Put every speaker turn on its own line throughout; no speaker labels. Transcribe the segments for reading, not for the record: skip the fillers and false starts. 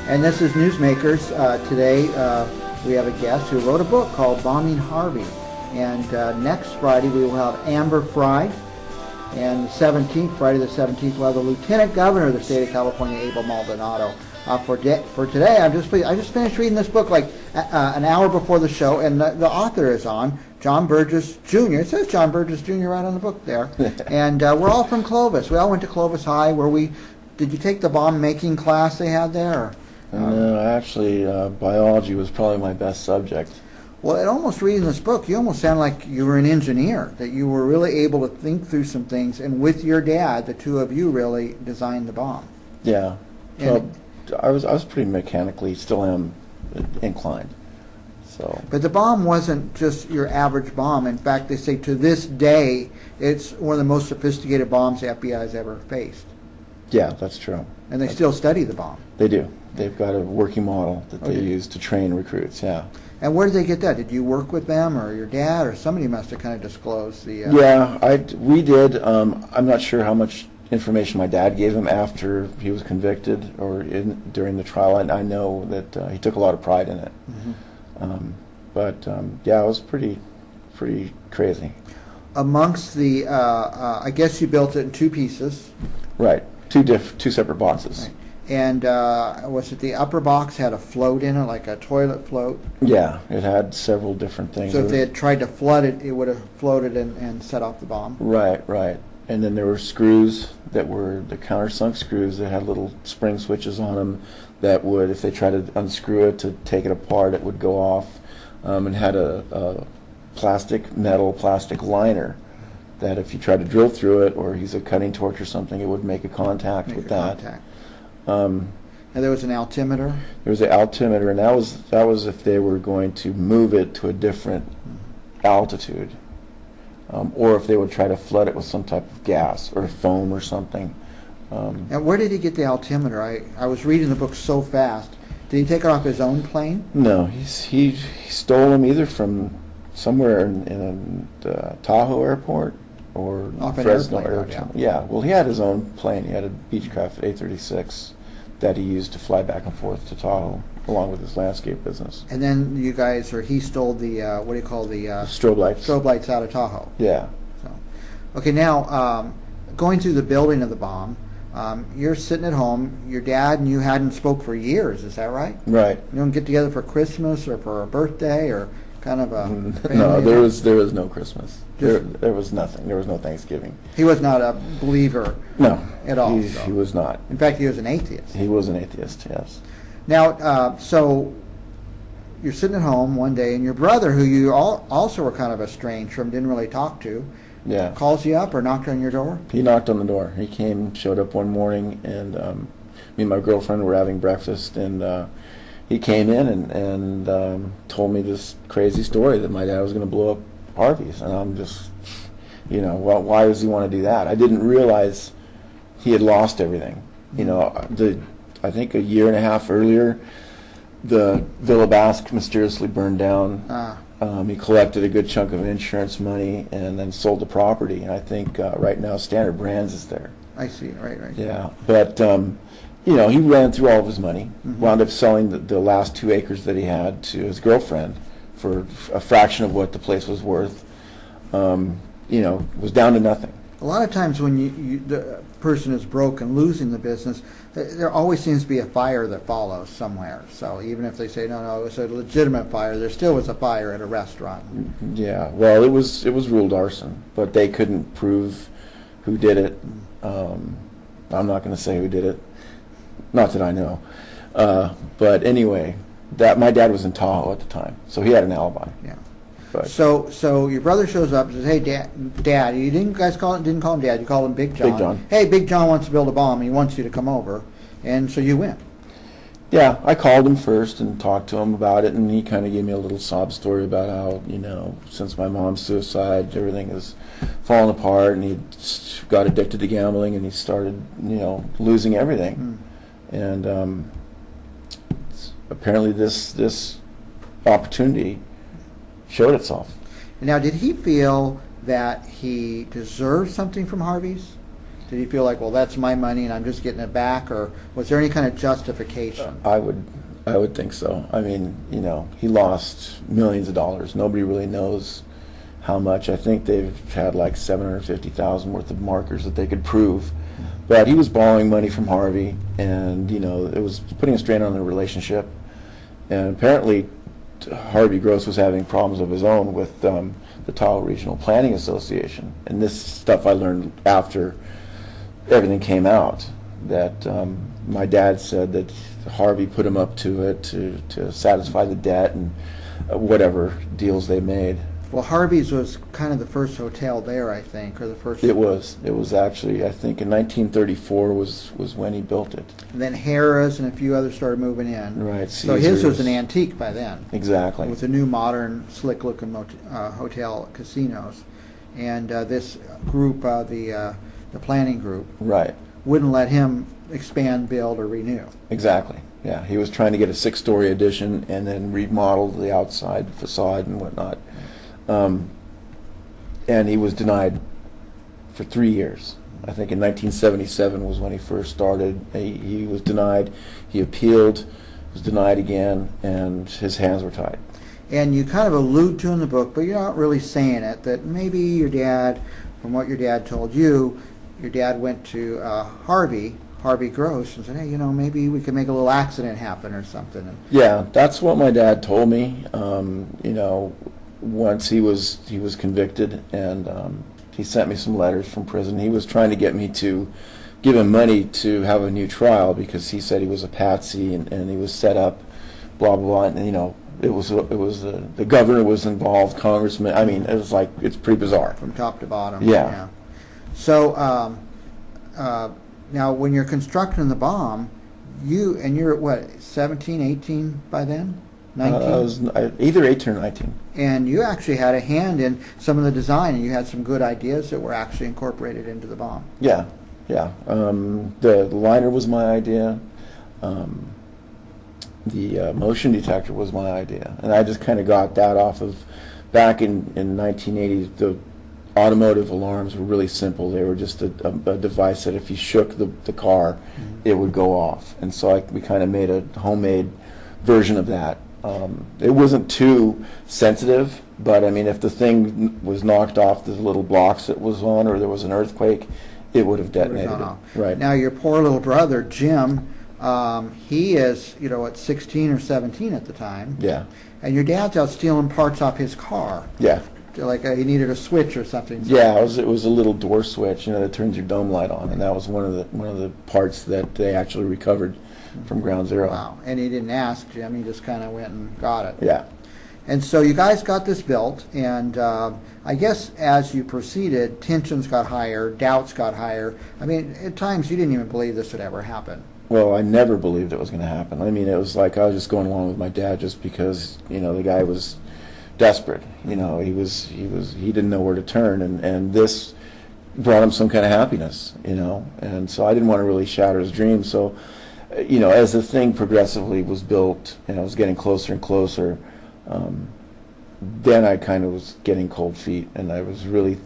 And this is Newsmakers. Today we have a guest who wrote a book called Bombing Harvey. And next Friday we will have Amber Fry. And the 17th, Friday the 17th, we'll have the Lieutenant Governor of the state of California, Abel Maldonado. For today, I just finished reading this book like an hour before the show, and the author is on, John Birges Jr. It says John Birges Jr. right on the book there. And we're all from Clovis. We all went to Clovis High. Did you take the bomb making class they had there?
No, actually, biology was probably my best subject.
Well, it almost reading this book, you almost sound like you were an engineer, that you were really able to think through some things, and with your dad, the two of you really designed the bomb.
Yeah. So I was pretty mechanically, still am inclined. So.
But the bomb wasn't just your average bomb. In fact, they say to this day, it's one of the most sophisticated bombs the FBI has ever faced.
Yeah, that's true.
And they still study the bomb.
They do. They've got a working model that they use to train recruits, yeah.
And where did they get that? Did you work with them, or your dad, or somebody must have kind of disclosed the...
Yeah, we did. I'm not sure how much information my dad gave him after he was convicted or during the trial. I know that he took a lot of pride in it. Mm-hmm. Yeah, it was pretty crazy. Amongst
the, I guess you built it in two pieces.
Right, two separate boxes. Right.
And was it the upper box had a float in it, like a toilet float?
Yeah, it had several different things.
So if they had tried to flood it, it would have floated and set off the bomb?
Right. And then there were screws that were the countersunk screws that had little spring switches on them that would, if they tried to unscrew it to take it apart, it would go off. And had a plastic liner that if you tried to drill through it or use a cutting torch or something, it would make a contact with that.
And there was an altimeter?
There was an altimeter, and that was if they were going to move it to a different altitude, or if they would try to flood it with some type of gas or foam or something.
And where did he get the altimeter? I was reading the book so fast. Did he take it off his own plane?
No, he stole them either from somewhere in Tahoe Airport or Fresno Airport. Yeah, well, he had his own plane. He had a Beechcraft A-36 that he used to fly back and forth to Tahoe, along with his landscape business.
And then you guys, or he stole the, what do you call the...
strobe lights.
Strobe lights out of Tahoe.
Yeah.
So, okay, now, going through the building of the bomb, you're sitting at home, your dad and you hadn't spoke for years, is that right?
Right.
You don't get together for Christmas or for a birthday or kind of a...
No, there was no Christmas. There was nothing. There was no Thanksgiving.
He was not a believer.
No,
at all.
He was not.
In fact, he was an atheist.
He was an atheist. Yes.
Now, so you're sitting at home one day, and your brother, who you also were kind of estranged from, didn't really talk to, calls you up or knocked on your door.
He knocked on the door. He showed up one morning, and me and my girlfriend were having breakfast, and he came in and told me this crazy story that my dad was going to blow up Harvey's, and I'm just, well, why does he want to do that? I didn't realize he had lost everything. I think a year and a half earlier, the Villa Basque mysteriously burned down. He collected a good chunk of insurance money and then sold the property, and I think right now Standard Brands is there.
I see, right.
Yeah, but he ran through all of his money, wound up selling the last 2 acres that he had to his girlfriend for a fraction of what the place was worth. Was down to nothing.
A lot of times when the person is broke and losing the business, there always seems to be a fire that follows somewhere. So even if they say, no, it was a legitimate fire, there still was a fire at a restaurant.
Yeah, well, it was ruled arson, but they couldn't prove who did it. I'm not going to say who did it. Not that I know. But anyway, my dad was in Tahoe at the time, so he had an alibi.
Yeah. But so your brother shows up and says, "Hey, Dad, you didn't call him Dad, you called him Big John.
Big John.
Hey, Big John wants to build a bomb. He wants you to come over," and so you went.
Yeah, I called him first and talked to him about it, and he kind of gave me a little sob story about how, since my mom's suicide, everything has fallen apart, and he got addicted to gambling, and he started, losing everything. And apparently this opportunity showed itself.
Now, did he feel that he deserved something from Harvey's? Did he feel like, well, that's my money and I'm just getting it back, or was there any kind of justification?
I would think so. I mean, you know, he lost millions of dollars. Nobody really knows how much. I think they've had like 750,000 worth of markers that they could prove. But he was borrowing money from Harvey, and you know, it was putting a strain on their relationship. And apparently, Harvey Gross was having problems of his own with the Tahoe Regional Planning Association. And this stuff I learned after everything came out. That my dad said that Harvey put him up to it to satisfy the debt and whatever deals they made.
Well, Harvey's was kind of the first hotel there, I think, or the first.
It was. It was actually, I think, in 1934 was when he built it.
And then Harrah's and a few others started moving in.
Right.
So his was an antique by then.
Exactly.
With the new modern, slick-looking hotel casinos, and this group, the planning group,
right,
wouldn't let him expand, build, or renew.
Exactly. Yeah, he was trying to get a 6-story addition and then remodel the outside facade and whatnot. And he was denied for 3 years. I think in 1977 was when he first started. He was denied. He appealed, was denied again, and his hands were tied.
And you kind of allude to in the book, but you're not really saying it, that maybe your dad, from what your dad told you, your dad went to Harvey Gross, and said, hey, you know, maybe we could make a little accident happen or something.
Yeah, that's what my dad told me. You know, once he was convicted, and he sent me some letters from prison. He was trying to get me to give him money to have a new trial because he said he was a patsy and he was set up, blah blah blah. And you know, it was the governor was involved, congressman. I mean, it was like, it's pretty bizarre
From top to bottom.
Yeah.
So now, when you're constructing the bomb, you're what, 17, 18 by then? 19?
I was either 18 or 19.
And you actually had a hand in some of the design, and you had some good ideas that were actually incorporated into the bomb.
Yeah, yeah. The liner was my idea. The motion detector was my idea. And I just kind of got that off of, back in 1980, the automotive alarms were really simple. They were just a device that if you shook the car, it would go off. And so we kind of made a homemade version of that. It wasn't too sensitive, but I mean, if the thing was knocked off the little blocks it was on, or there was an earthquake, it would have detonated it. Right.
Now, your poor little brother, Jim, he is, you know, at 16 or 17 at the time.
Yeah.
And your dad's out stealing parts off his car.
Yeah.
Like he needed a switch or something.
Yeah, it was a little door switch, you know, that turns your dome light on, and that was one of the parts that they actually recovered from Ground Zero.
Wow. And he didn't ask Jim, he just kind of went and got it.
Yeah.
And so you guys got this built, and I guess as you proceeded, tensions got higher, doubts got higher. I mean, at times you didn't even believe this would ever happen.
Well, I never believed it was going to happen. I mean, it was like I was just going along with my dad just because, you know, the guy was desperate. You know, he didn't know where to turn, and this brought him some kind of happiness, you know. And so I didn't want to really shatter his dreams. So, you know, as the thing progressively was built and I was getting closer and closer, then I kind of was getting cold feet, and I was really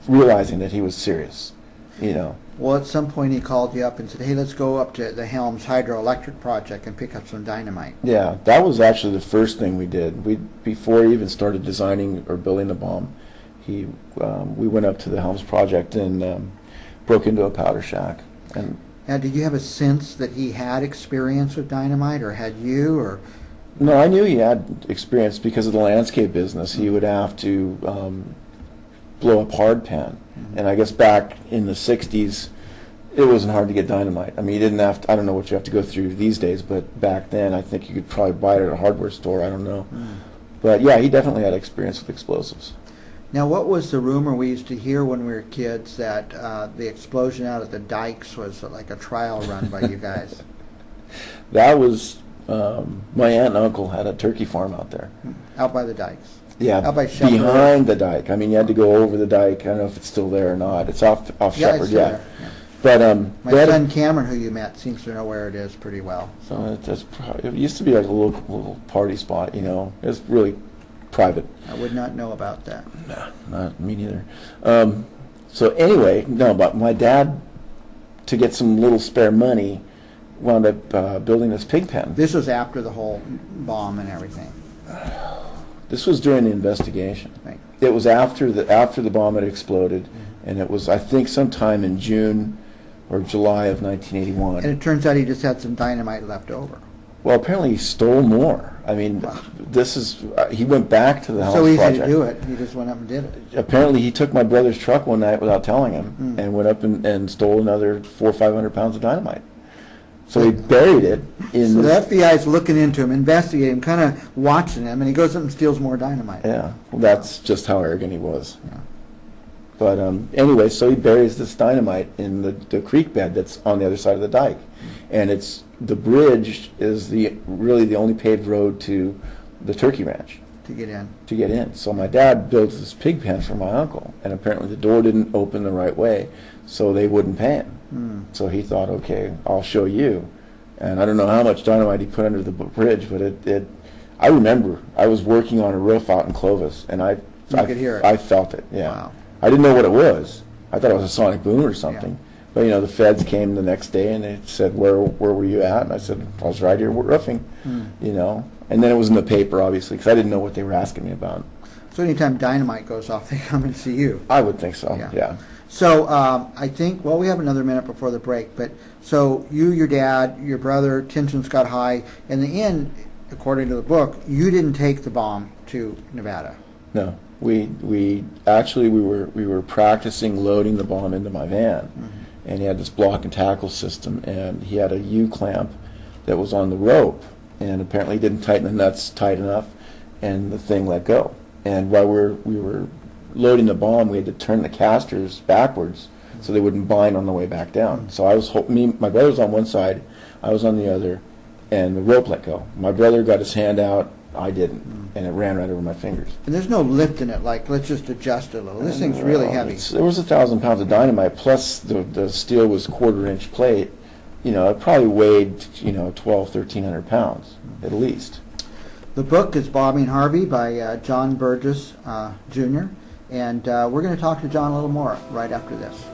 realizing that he was serious, you know.
Well, at some point he called you up and said, hey, let's go up to the Helms hydroelectric project and pick up some dynamite.
Yeah, that was actually the first thing we did. Before he even started designing or building the bomb, we went up to the Helms project and broke into a powder shack. And
now, did you have a sense that he had experience with dynamite, or had you, or?
No, I knew he had experience because of the landscape business. He would have to blow up hardpan. And I guess back in the 60s, it wasn't hard to get dynamite. I mean, you didn't have to, I don't know what you have to go through these days, but back then I think you could probably buy it at a hardware store, I don't know. But yeah, he definitely had experience with explosives.
Now, what was the rumor we used to hear when we were kids, that the explosion out at the dikes was like a trial run by you guys?
That was, my aunt and uncle had a turkey farm out there.
Out by the dikes?
Yeah,
out by Shepherd.
Behind the dike. I mean, you had to go over the dike. I don't know if it's still there or not. It's off Shepherd, yeah. But
my son Cameron, who you met, seems to know where it is pretty well. So
it used to be like a little party spot, you know. It was really private.
I would not know about that.
No, not me neither. So anyway, no, but my dad, to get some little spare money, wound up building this pig pen.
This was after the whole bomb and everything.
This was during the investigation.
Right.
It was after the bomb had exploded, and it was, I think, sometime in June or July of 1981.
And it turns out he just had some dynamite left over.
Well, apparently he stole more. I mean, this is, he went back to the house
So easy
project.
to do it. He just went up and did it.
Apparently he took my brother's truck one night without telling him and went up and stole another 400 or 500 pounds of dynamite. So he buried it in...
So the FBI's looking into him, investigating him, kind of watching him, and he goes up and steals more dynamite.
Yeah, well, that's just how arrogant he was.
Yeah.
But anyway, so he buries this dynamite in the creek bed that's on the other side of the dike. And it's, the bridge is really the only paved road to the turkey ranch.
To get in.
To get in. So my dad built this pig pen for my uncle, and apparently the door didn't open the right way, so they wouldn't pay him. So he thought, okay, I'll show you. And I don't know how much dynamite he put under the bridge, but I remember I was working on a roof out in Clovis, and I
could hear it.
I felt it, yeah.
Wow.
I didn't know what it was. I thought it was a sonic boom or something. Yeah. But, you know, the feds came the next day, and they said, where were you at? And I said, I was right here roofing, you know. And then it was in the paper, obviously, because I didn't know what they were asking me about.
So anytime dynamite goes off, they come and see you.
I would think so, yeah.
So I think, well, we have another minute before the break, but so you, your dad, your brother, tensions got high. In the end, according to the book, you didn't take the bomb to Nevada.
No, we actually were practicing loading the bomb into my van, and he had this block and tackle system, and he had a U-clamp that was on the rope, and apparently he didn't tighten the nuts tight enough, and the thing let go. And while we were loading the bomb, we had to turn the casters backwards so they wouldn't bind on the way back down. So I was my brother was on one side, I was on the other, and the rope let go. My brother got his hand out, I didn't, and it ran right over my fingers.
And there's no lift in it, like, let's just adjust it a little. This thing's really heavy.
There was 1,000 pounds of dynamite, plus the steel was quarter-inch plate. You know, it probably weighed, 1,200-1,300 pounds, at least.
The book is Bombing Harvey by John Birges, Jr., and we're going to talk to John a little more right after this.